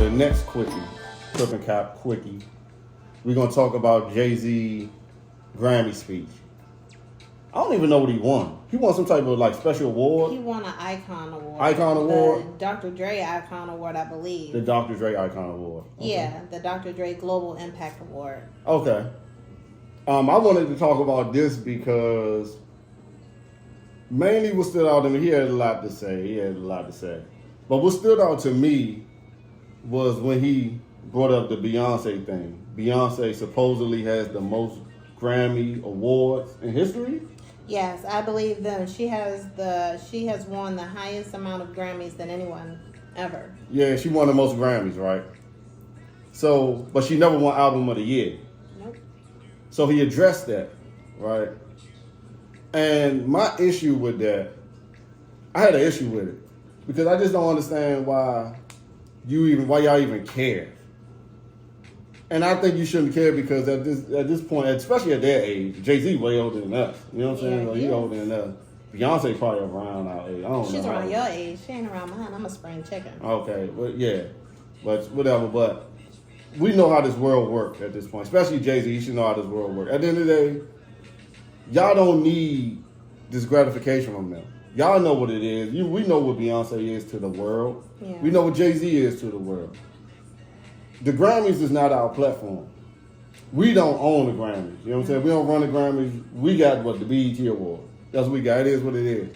the next Quickie, Quip N Cap Quickie, we're going to talk about Jay-Z Grammy speech. I don't even know what he won. He won some type of like special award. He won an Icon Award. Icon Award? The Dr. Dre Icon Award, I believe. The Dr. Dre Icon Award. Okay. Yeah, the Dr. Dre Global Impact Award. Okay. I wanted to talk about this because mainly what stood out to me, he had a lot to say. But what stood out to me was when he brought up the Beyonce thing. Beyonce supposedly has the most Grammy awards in history. Yes, I believe them. She has won the highest amount of Grammys than anyone ever. Yeah, she won the most Grammys, right? So, but she never won Album of the Year. Nope. So he addressed that, right? And my issue with that, I had an issue with it because I just don't understand why y'all even care. And I think you shouldn't care because at this point, especially at their age, Jay-Z way older than us. You know what I'm saying? Like, he older than us. Beyonce probably around our age. I don't know. She's around your age. She ain't around mine. I'm a spring chicken. Okay, but yeah. But whatever. But we know how this world works at this point. Especially Jay-Z, he should know how this world works. At the end of the day, y'all don't need this gratification from them. Y'all know what it is. We know what Beyonce is to the world. Yeah. We know what Jay-Z is to the world. The Grammys is not our platform. We don't own the Grammys. You know what I'm saying? We don't run the Grammys. We got the BET Award. That's what we got. It is what it is.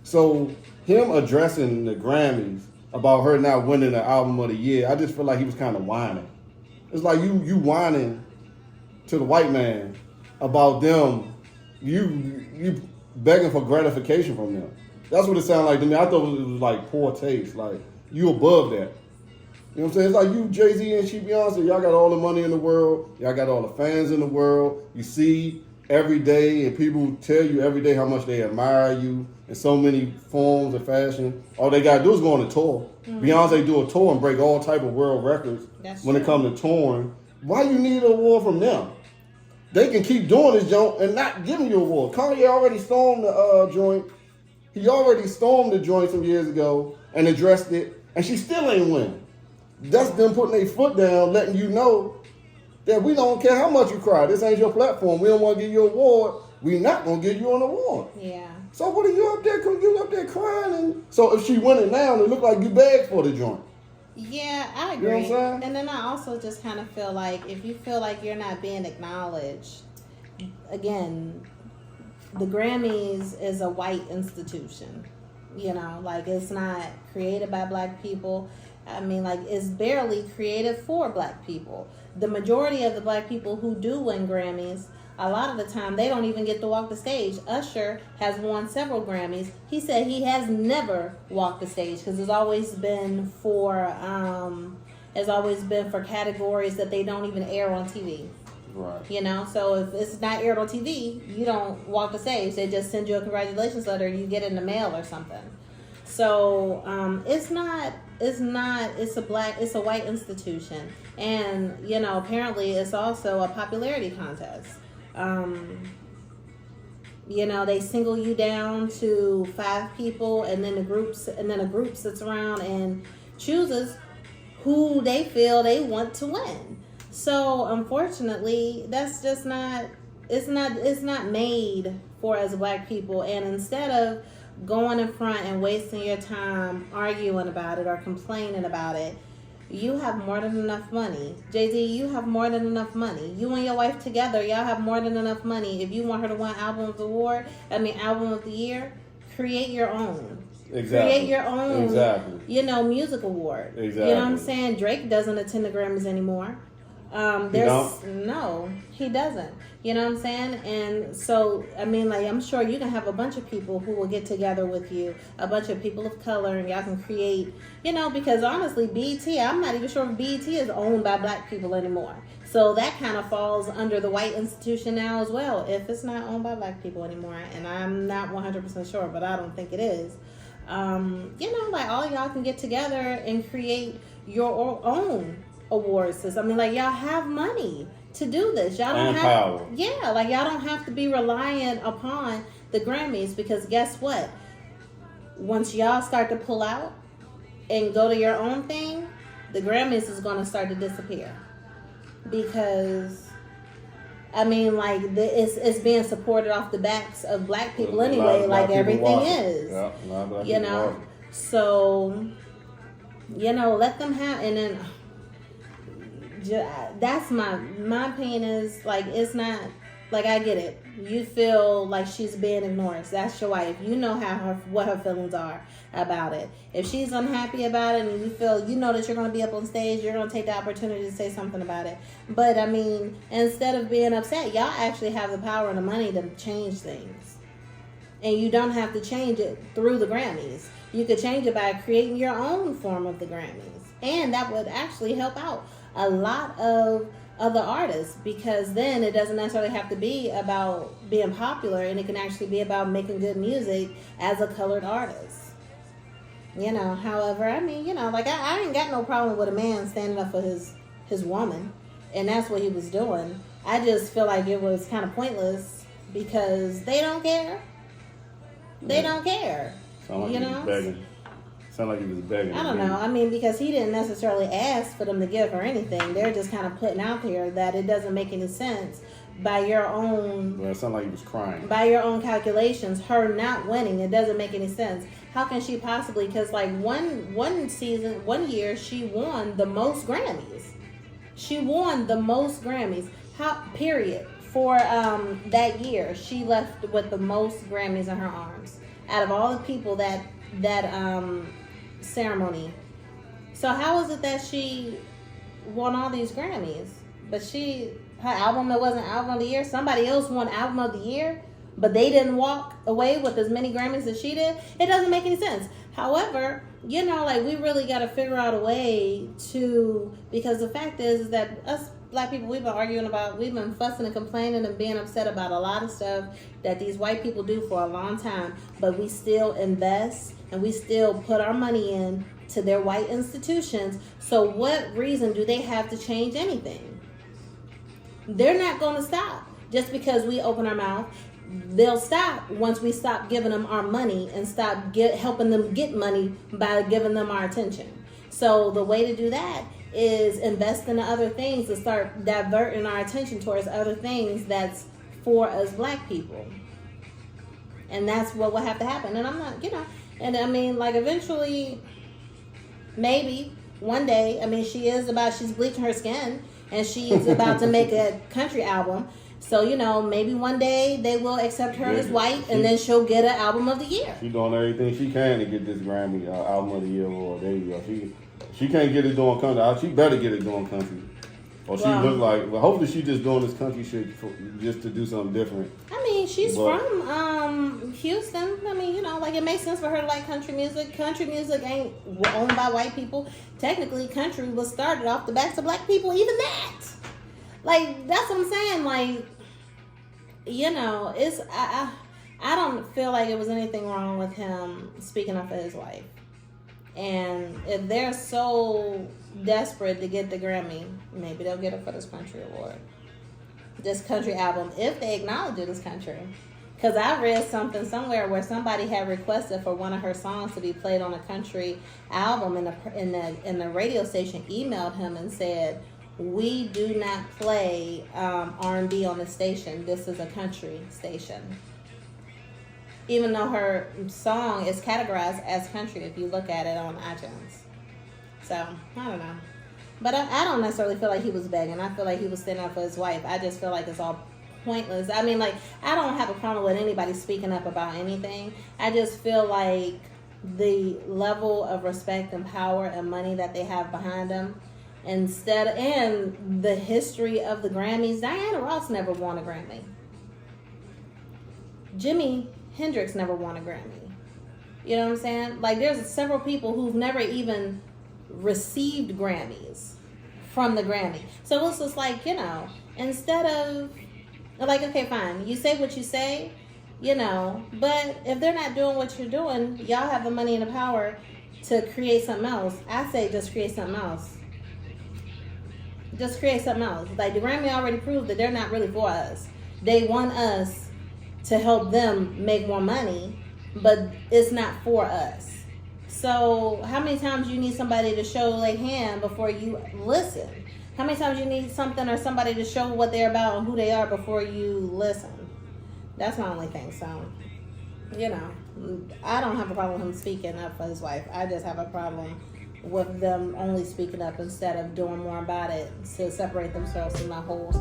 So him addressing the Grammys about her not winning the Album of the Year, I just feel like he was kind of whining. It's like you whining to the white man about them. You begging for gratification from them. That's what it sounded like to me. I thought it was like poor taste. Like you above that. You know what I'm saying? It's like you, Jay-Z and she Beyonce, y'all got all the money in the world. Y'all got all the fans in the world. You see every day, and people tell you every day how much they admire you in so many forms of fashion. All they got to do is go on a tour. Mm-hmm. Beyonce do a tour and break all type of world records. When it comes to touring. Why you need an award from them? They can keep doing this joint and not giving you an award. Kanye already stormed the joint. He already stormed the joint some years ago and addressed it, and she still ain't win. That's them putting their foot down, letting you know that we don't care how much you cry. This ain't your platform. We don't want to give you an award. We not going to give you an award. Yeah. So what are you up there? You up there crying? And so if she winning now, it look like you begged for the joint. Yeah, I agree. You know what I'm saying? And then I also just kind of feel like if you feel like you're not being acknowledged, again, the Grammys is a white institution. You know, like it's not created by black people. I mean, like, it's barely created for black people. The majority of the black people who do win Grammys, a lot of the time, they don't even get to walk the stage. Usher has won several Grammys. He said he has never walked the stage because it's always been for categories that they don't even air on TV. Right. You know, so if it's not aired on TV, you don't walk the stage. They just send you a congratulations letter. You get it in the mail or something. So it's a white institution, and you know, apparently it's also a popularity contest. You know, they single you down to 5 people, and then a group sits around and chooses who they feel they want to win. So unfortunately, that's just not. It's not made for us black people, and instead of going in front and wasting your time arguing about it or complaining about it, you have more than enough money. Jay-Z, you have more than enough money. You and your wife together, y'all have more than enough money. If you want her to win Album of the Year, create your own. Exactly. Create your own, exactly. You know, music award. Exactly. You know what I'm saying? Drake doesn't attend the Grammys anymore. No, he doesn't. You know what I'm saying? And so, I mean, like, I'm sure you can have a bunch of people who will get together with you, a bunch of people of color, and y'all can create, you know, because honestly, BET, I'm not even sure if BET is owned by black people anymore. So that kind of falls under the white institution now as well, if it's not owned by black people anymore. And I'm not 100% sure, but I don't think it is. You know, like, all y'all can get together and create your own award system. I mean, like, y'all have money to do this. Y'all don't have power. Yeah, like, y'all don't have to be reliant upon the Grammys, because guess what? Once y'all start to pull out and go to your own thing, the Grammys is going to start to disappear. Because, I mean, like, it's being supported off the backs of black people anyway, like everything is. Yeah, you know? So, you know, let them have, and then that's my opinion is, like, it's not, like, I get it. You feel like she's being ignored. That's your wife. You know what her feelings are about it. If she's unhappy about it and you know that you're going to be up on stage, you're going to take the opportunity to say something about it. But, I mean, instead of being upset, y'all actually have the power and the money to change things. And you don't have to change it through the Grammys. You could change it by creating your own form of the Grammys. And that would actually help out a lot of other artists, because then it doesn't necessarily have to be about being popular, and it can actually be about making good music as a colored artist. You know, however, I mean, you know, like I ain't got no problem with a man standing up for his woman, and that's what he was doing. I just feel like it was kind of pointless because they don't care. They don't care. Sound like you he know? was begging. Sound like he was begging. I don't know. I mean, because he didn't necessarily ask for them to give her anything. They're just kind of putting out there that it doesn't make any sense by your own. Well, it sounded like he was crying. By your own calculations, her not winning, it doesn't make any sense. How can she possibly? Because like one year, she won the most Grammys. She won the most Grammys. Period. For that year, she left with the most Grammys in her arms out of all the people that ceremony. So how is it that she won all these Grammys, but her album that wasn't album of the year, somebody else won album of the year, but they didn't walk away with as many Grammys as she did? It doesn't make any sense. However, you know, like, we really got to figure out a way to, because the fact is that us black people, we've been fussing and complaining and being upset about a lot of stuff that these white people do for a long time, but we still invest and we still put our money in to their white institutions. So what reason do they have to change anything? They're not going to stop just because we open our mouth. They'll stop once we stop giving them our money and stop helping them get money by giving them our attention. So the way to do that is invest in other things to start diverting our attention towards other things that's for us black people. And that's what will have to happen. And I'm not, you know, and I mean, like, eventually, maybe one day, I mean, she's bleaching her skin and she's about to make a country album. So, you know, maybe one day they will accept her as white, and then she'll get an album of the year. She's doing everything she can to get this Grammy album of the year award. There you go. She can't get it doing country. She better get it doing country. Or she look like, well, hopefully she just doing this country shit just to do something different. I mean, she's from Houston. I mean, you know, like, it makes sense for her to like country music. Country music ain't owned by white people. Technically, country was started off the backs of black people, even that. Like, that's what I'm saying. Like, you know, I don't feel like it was anything wrong with him speaking up for his wife. And if they're so desperate to get the Grammy, maybe they'll get it for this country award. This country album, if they acknowledge it as country. Because I read something somewhere where somebody had requested for one of her songs to be played on a country album, and the radio station emailed him and said, "We do not play R&B on the station. This is a country station." Even though her song is categorized as country if you look at it on iTunes. So, I don't know. But I don't necessarily feel like he was begging. I feel like he was standing up for his wife. I just feel like it's all pointless. I mean, like, I don't have a problem with anybody speaking up about anything. I just feel like the level of respect and power and money that they have behind them, and the history of the Grammys, Diana Ross never won a Grammy. Jimi Hendrix never won a Grammy. You know what I'm saying? Like, there's several people who've never even received Grammys from the Grammy. So it's just like, you know, instead of, like, okay, fine, you say what you say, you know, but if they're not doing what you're doing, y'all have the money and the power to create something else. I say just create something else. Just create something else. Like, the Grammy already proved that they're not really for us. They want us to help them make more money, but it's not for us. So how many times you need somebody to show their hand before you listen? How many times you need something or somebody to show what they're about and who they are before you listen? That's my only thing. So, you know, I don't have a problem with him speaking up for his wife. I just have a problem with them only speaking up instead of doing more about it to separate themselves from the whole